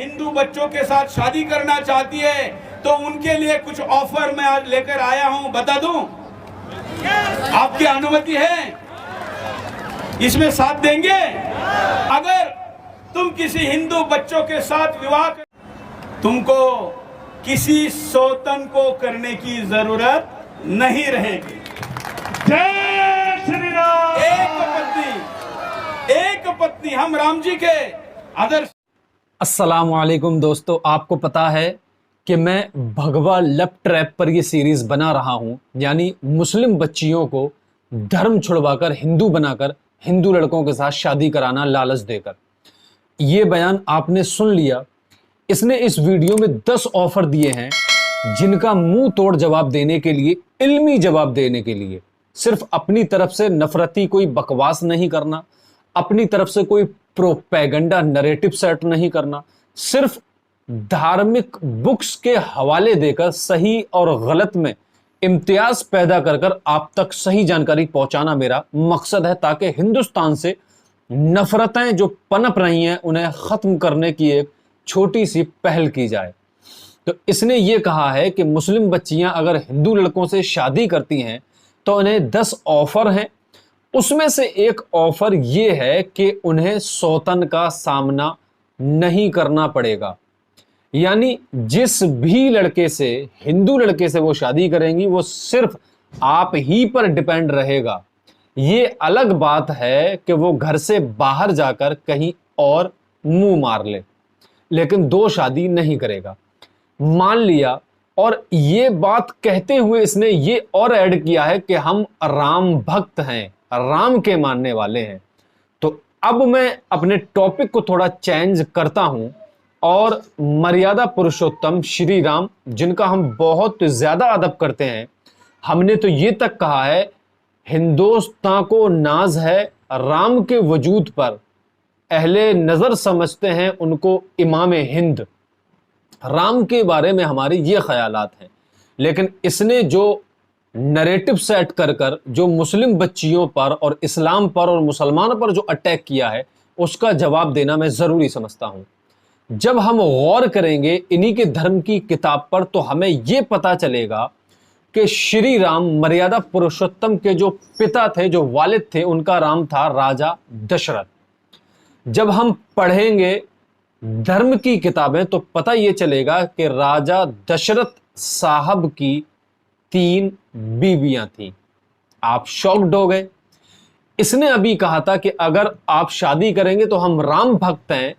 हिंदू बच्चों के साथ शादी करना चाहती है तो उनके लिए कुछ ऑफर मैं आज लेकर आया हूं, बता दूं? आपकी अनुमति है? इसमें साथ देंगे? अगर तुम किसी हिंदू बच्चों के साथ विवाह तुमको किसी सौतन को करने की जरूरत नहीं रहेगी। जय श्री राम। एक पत्नी हम राम जी के आदर्श। अस्सलामुअलैकुम दोस्तों, आपको पता है कि मैं भगवा लव ट्रैप पर ये सीरीज बना रहा हूं, यानी मुस्लिम बच्चियों को धर्म छुड़वाकर हिंदू बनाकर हिंदू लड़कों के साथ शादी कराना लालच देकर। ये बयान आपने सुन लिया। इसने इस वीडियो में 10 ऑफर दिए हैं जिनका मुंह तोड़ जवाब देने के लिए, इल्मी जवाब देने के लिए, सिर्फ अपनी तरफ से नफरती कोई बकवास नहीं करना, अपनी तरफ से कोई प्रोपेगेंडा नैरेटिव सेट नहीं करना, सिर्फ धार्मिक बुक्स के हवाले देकर सही और गलत में इम्तियाज पैदा कर कर आप तक सही जानकारी पहुंचाना मेरा मकसद है, ताकि हिंदुस्तान से नफरतें जो पनप रही हैं उन्हें खत्म करने की एक छोटी सी पहल की जाए। तो इसने ये कहा है कि मुस्लिम बच्चियां अगर हिंदू लड़कों से शादी करती हैं तो उन्हें 10 ऑफर हैं। उसमें से एक ऑफर ये है कि उन्हें सौतन का सामना नहीं करना पड़ेगा, यानी जिस भी लड़के से, हिंदू लड़के से वो शादी करेंगी वो सिर्फ आप ही पर डिपेंड रहेगा। ये अलग बात है कि वो घर से बाहर जाकर कहीं और मुंह मार ले, लेकिन 2 शादी नहीं करेगा। मान लिया, और ये बात कहते हुए इसने ये और ऐड किया है कि हम राम भक्त हैं, राम के मानने वाले हैं। तो अब मैं अपने टॉपिक को थोड़ा चेंज करता हूं और मर्यादा पुरुषोत्तम श्री राम, जिनका हम बहुत ज्यादा अदब करते हैं, हमने तो ये तक कहा है हिंदुस्तान को नाज है राम के वजूद पर, अहले नजर समझते हैं उनको इमाम हिंद। राम के बारे में हमारे ये ख्यालात हैं, लेकिन इसने जो नैरेटिव सेट कर कर जो मुस्लिम बच्चियों पर और इस्लाम पर और मुसलमानों पर जो अटैक किया है उसका जवाब देना मैं ज़रूरी समझता हूँ। जब हम गौर करेंगे इन्हीं के धर्म की किताब पर तो हमें ये पता चलेगा कि श्री राम मर्यादा पुरुषोत्तम के जो पिता थे, जो वालिद थे, उनका नाम था राजा दशरथ। जब हम पढ़ेंगे धर्म की किताबें तो पता ये चलेगा कि राजा दशरथ साहब की 3 बीवियां थीं। आप शॉक्ड हो गए। इसने अभी कहा था कि अगर आप शादी करेंगे तो हम राम भक्त हैं,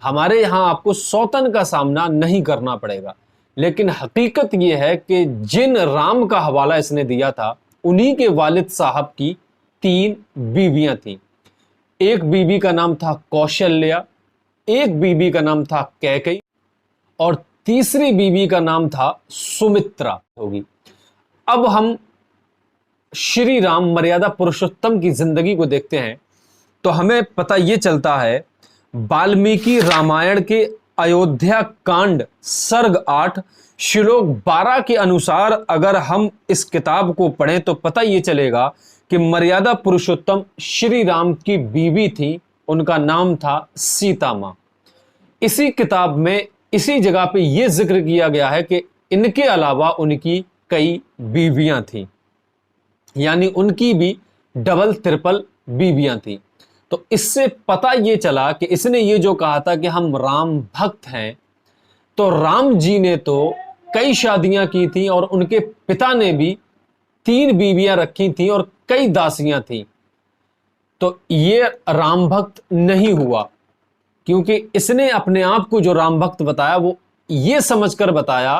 हमारे यहां आपको सौतन का सामना नहीं करना पड़ेगा। लेकिन हकीकत यह है कि जिन राम का हवाला इसने दिया था उन्हीं के वालिद साहब की 3 बीवियां थीं। एक बीबी का नाम था कौशल्या, एक बीबी का नाम था कैकेयी और तीसरी बीबी का नाम था सुमित्रा होगी। अब हम श्री राम मर्यादा पुरुषोत्तम की जिंदगी को देखते हैं तो हमें पता ये चलता है, वाल्मीकि रामायण के अयोध्या कांड सर्ग 8 श्लोक 12 के अनुसार अगर हम इस किताब को पढ़ें तो पता ये चलेगा कि मर्यादा पुरुषोत्तम श्री राम की बीवी थी, उनका नाम था सीता मां। इसी किताब में इसी जगह पे यह जिक्र किया गया है कि इनके अलावा उनकी कई बीवियां थीं, यानी उनकी भी डबल ट्रिपल बीवियां थीं। तो इससे पता ये चला कि इसने ये जो कहा था कि हम राम भक्त हैं, तो राम जी ने तो कई शादियां की थी और उनके पिता ने भी 3 बीवियां रखी थी और कई दासियां थीं। तो ये राम भक्त नहीं हुआ, क्योंकि इसने अपने आप को जो राम भक्त बताया वो ये समझकर बताया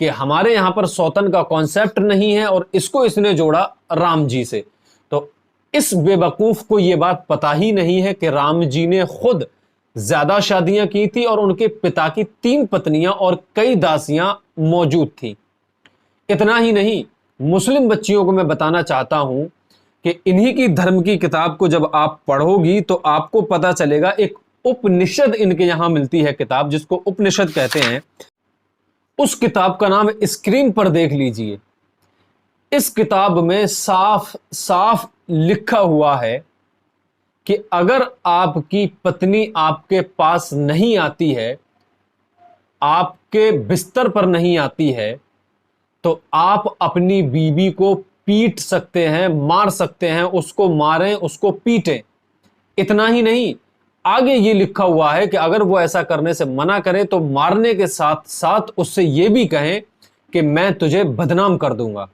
कि हमारे यहां पर सौतन का कॉन्सेप्ट नहीं है और इसको इसने जोड़ा राम जी से। तो इस बेवकूफ को यह बात पता ही नहीं है कि राम जी ने खुद ज्यादा शादियां की थी और उनके पिता की 3 पत्नियां और कई दासियां मौजूद थी। इतना ही नहीं, मुस्लिम बच्चियों को मैं बताना चाहता हूं कि इन्हीं की धर्म की किताब को जब आप पढ़ोगी तो आपको पता चलेगा, एक उपनिषद इनके यहां मिलती है किताब जिसको उपनिषद कहते हैं। उस किताब का नाम स्क्रीन पर देख लीजिए। इस किताब में साफ साफ लिखा हुआ है कि अगर आपकी पत्नी आपके पास नहीं आती है आपके बिस्तर पर नहीं आती है तो आप अपनी बीवी को पीट सकते हैं, मार सकते हैं, उसको मारें, उसको पीटें। इतना ही नहीं, आगे ये लिखा हुआ है कि अगर वो ऐसा करने से मना करे तो मारने के साथ साथ उससे ये भी कहें कि मैं तुझे बदनाम कर दूंगा।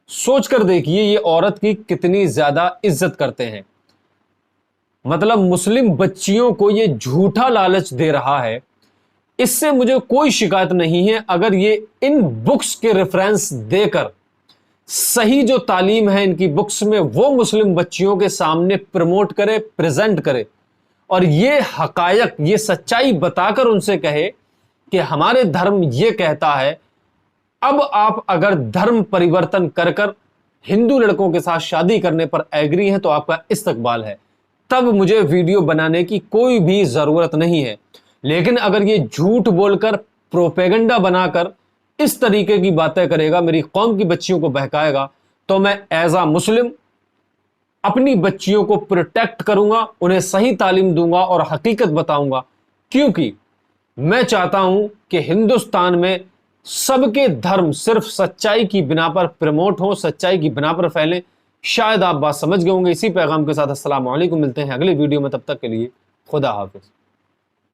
सोचकर देखिए ये औरत की कितनी ज्यादा इज्जत करते हैं। मतलब मुस्लिम बच्चियों को ये झूठा लालच दे रहा है। इससे मुझे कोई शिकायत नहीं है अगर ये इन बुक्स के रेफरेंस देकर सही जो तालीम है इनकी बुक्स में वो मुस्लिम बच्चियों के सामने प्रमोट करे, प्रेजेंट करे और ये हकायक, ये सच्चाई बताकर उनसे कहे कि हमारे धर्म ये कहता है। अब आप अगर धर्म परिवर्तन कर कर हिंदू लड़कों के साथ शादी करने पर एग्री हैं तो आपका इस्तकबाल है, तब मुझे वीडियो बनाने की कोई भी जरूरत नहीं है। लेकिन अगर ये झूठ बोलकर, प्रोपेगेंडा बनाकर इस तरीके की बातें करेगा, मेरी कौम की बच्चियों को बहकाएगा, तो मैं एज अ मुस्लिम अपनी बच्चियों को प्रोटेक्ट करूंगा, उन्हें सही तालीम दूंगा और हकीकत बताऊंगा। क्योंकि मैं चाहता हूं कि हिंदुस्तान में सबके धर्म सिर्फ सच्चाई की बिना पर प्रमोट हो, सच्चाई की बिना पर फैलें। शायद आप बात समझ गए होंगे। इसी पैगाम के साथ अस्सलाम वालेकुम, मिलते हैं अगले वीडियो में, तब तक के लिए खुदा हाफिज।